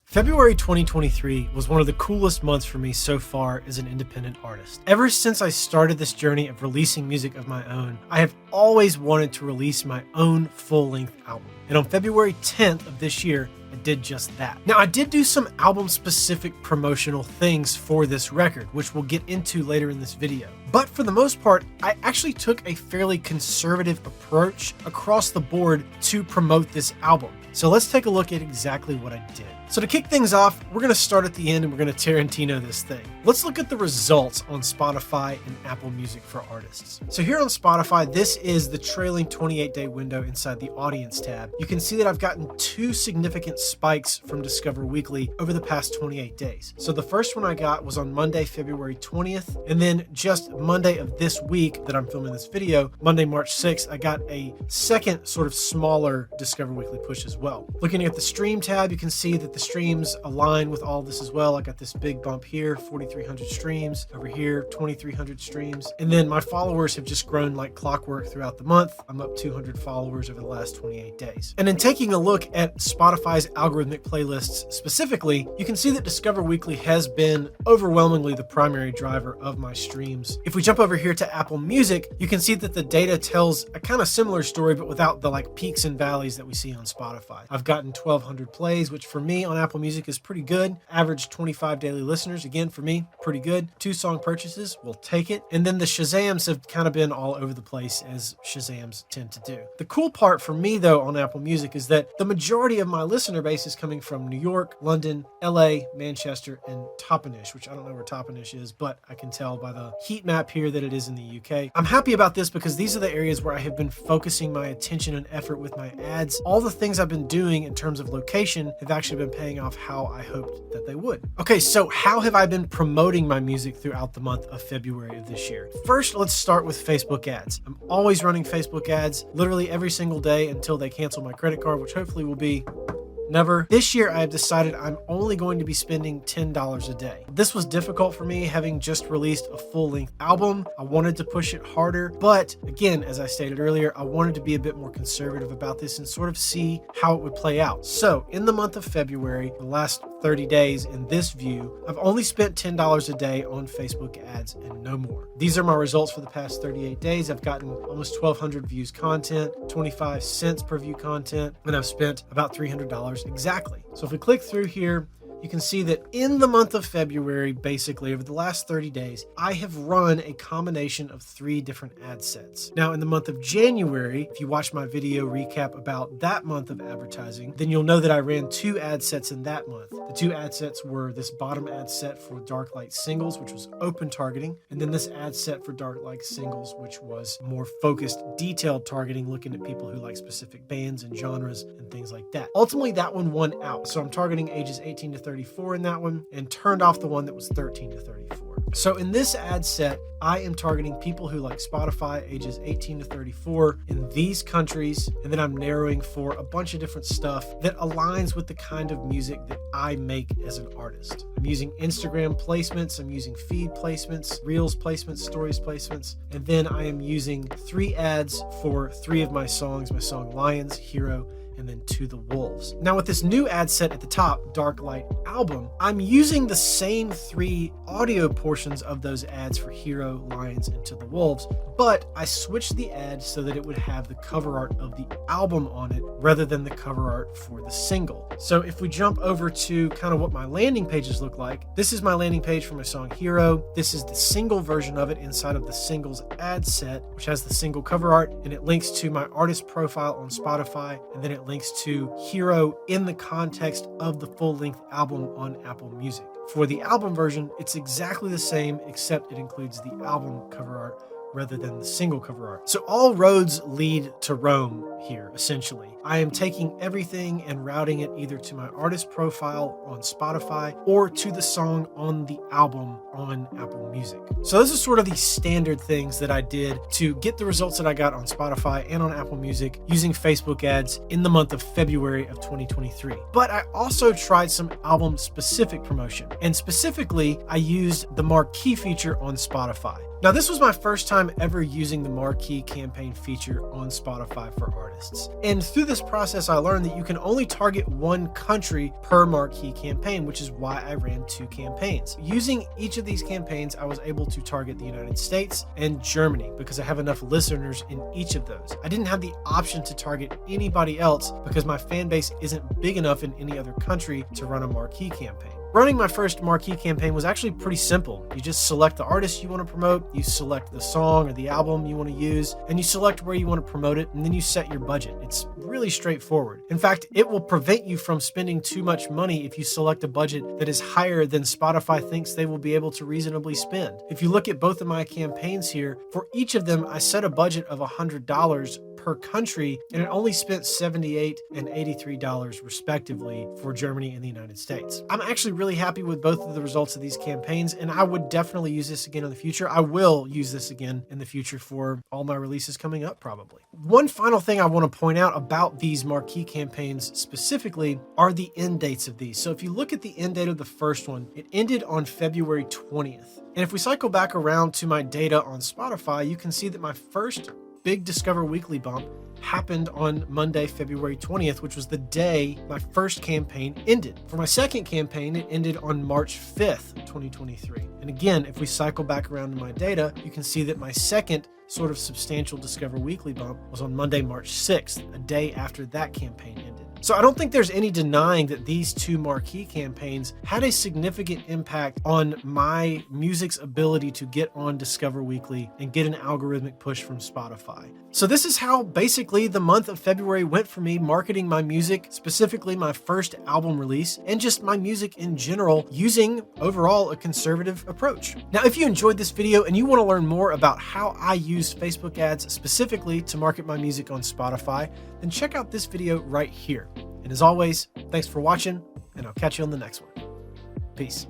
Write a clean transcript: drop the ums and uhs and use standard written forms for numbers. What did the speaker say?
February 2023 was one of the coolest months for me so far as an independent artist. Ever since I started this journey of releasing music of my own, I have always wanted to release my own full-length album. And on February 10th of this year, I did just that. Now, I did do some album-specific promotional things for this record, which we'll get into later in this video. But for the most part, I actually took a fairly conservative approach across the board to promote this album. So let's take a look at exactly what I did. So to kick things off, we're going to start at the end and we're going to Tarantino this thing. Let's look at the results on Spotify and Apple Music for artists. So here on Spotify, this is the trailing 28-day window inside the audience tab. You can see that I've gotten two significant spikes from Discover Weekly over the past 28 days. So the first one I got was on Monday, February 20th. And then just Monday of this week that I'm filming this video, Monday, March 6th, I got a second sort of smaller Discover Weekly push as well. Looking at the stream tab, you can see that the streams align with all this as well. I got this big bump here, 4,300 streams. Over here, 2,300 streams. And then my followers have just grown like clockwork throughout the month. I'm up 200 followers over the last 28 days. And in taking a look at Spotify's algorithmic playlists specifically, you can see that Discover Weekly has been overwhelmingly the primary driver of my streams. If we jump over here to Apple Music, you can see that the data tells a kind of similar story, but without the like peaks and valleys that we see on Spotify. I've gotten 1,200 plays, which for me on Apple Music is pretty good. Average 25 daily listeners, again, for me, pretty good. 2 song purchases, we'll take it. And then the Shazams have kind of been all over the place, as Shazams tend to do. The cool part for me, though, on Apple Music is that the majority of my listener base is coming from New York, London, LA, Manchester, and Toppenish, which I don't know where Toppenish is, but I can tell by the heat map here that it is in the UK. I'm happy about this because these are the areas where I have been focusing my attention and effort with my ads. All the things I've been doing in terms of location have actually been paying off how I hoped that they would. Okay, so how have I been promoting my music throughout the month of February of this year? First, let's start with Facebook ads. I'm always running Facebook ads literally every single day until they cancel my credit card, which hopefully will be never. This year, I have decided I'm only going to be spending $10 a day. This was difficult for me, having just released a full-length album. I wanted to push it harder, but again, as I stated earlier, I wanted to be a bit more conservative about this and sort of see how it would play out. So in the month of February, the last 30 days in this view, I've only spent $10 a day on Facebook ads and no more. These are my results for the past 38 days. I've gotten almost 1,200 views content, 25 cents per view content, and I've spent about $300 exactly. So if we click through here, you can see that in the month of February, basically over the last 30 days, I have run a combination of 3 different ad sets. Now in the month of January, if you watch my video recap about that month of advertising, then you'll know that I ran 2 ad sets in that month. The 2 ad sets were this bottom ad set for Dark Light Singles, which was open targeting, and then this ad set for Dark Light Singles, which was more focused, detailed targeting, looking at people who like specific bands and genres and things like that. Ultimately, that one won out. So I'm targeting ages 18 to 34 in that one and turned off the one that was 13 to 34. So in this ad set, I am targeting people who like Spotify ages 18 to 34 in these countries. And then I'm narrowing for a bunch of different stuff that aligns with the kind of music that I make as an artist. I'm using Instagram placements. I'm using feed placements, Reels placements, Stories placements. And then I am using 3 ads for 3 of my songs, my song Lions, Hero, and then To the Wolves. Now with this new ad set at the top, Dark Light Album, I'm using the same 3 audio portions of those ads for Hero, Lions, and To the Wolves, but I switched the ad so that it would have the cover art of the album on it rather than the cover art for the single. So if we jump over to kind of what my landing pages look like, this is my landing page for my song Hero. This is the single version of it inside of the singles ad set, which has the single cover art, and it links to my artist profile on Spotify, and then it links to Hero in the context of the full-length album on Apple Music. For the album version, it's exactly the same, except it includes the album cover art rather than the single cover art. So all roads lead to Rome here, essentially. I am taking everything and routing it either to my artist profile on Spotify or to the song on the album on Apple Music. So those are sort of the standard things that I did to get the results that I got on Spotify and on Apple Music using Facebook ads in the month of February of 2023. But I also tried some album-specific promotion, and specifically, I used the Marquee feature on Spotify. Now, this was my first time ever using the Marquee campaign feature on Spotify for artists. And through this process, I learned that you can only target one country per Marquee campaign, which is why I ran 2 campaigns. Using each of these campaigns, I was able to target the United States and Germany because I have enough listeners in each of those. I didn't have the option to target anybody else because my fan base isn't big enough in any other country to run a Marquee campaign. Running my first Marquee campaign was actually pretty simple. You just select the artist you want to promote, you select the song or the album you want to use, and you select where you want to promote it, and then you set your budget. It's really straightforward. In fact, it will prevent you from spending too much money if you select a budget that is higher than Spotify thinks they will be able to reasonably spend. If you look at both of my campaigns here, for each of them, I set a budget of $100 per country, and it only spent $78 and $83 respectively for Germany and the United States. I'm actually really happy with both of the results of these campaigns, and I would definitely use this again in the future. I will use this again in the future for all my releases coming up, probably. One final thing I want to point out about these Marquee campaigns specifically are the end dates of these. So if you look at the end date of the first one, it ended on February 20th. And if we cycle back around to my data on Spotify, you can see that my first big Discover Weekly bump happened on Monday, February 20th, which was the day my first campaign ended. For my second campaign, it ended on March 5th, 2023. And again, if we cycle back around to my data, you can see that my second sort of substantial Discover Weekly bump was on Monday, March 6th, a day after that campaign ended. So I don't think there's any denying that these 2 Marquee campaigns had a significant impact on my music's ability to get on Discover Weekly and get an algorithmic push from Spotify. So this is how basically the month of February went for me marketing my music, specifically my first album release, and just my music in general, using overall a conservative approach. Now, if you enjoyed this video and you want to learn more about how I use Facebook ads specifically to market my music on Spotify, then check out this video right here. And as always, thanks for watching, and I'll catch you on the next one. Peace.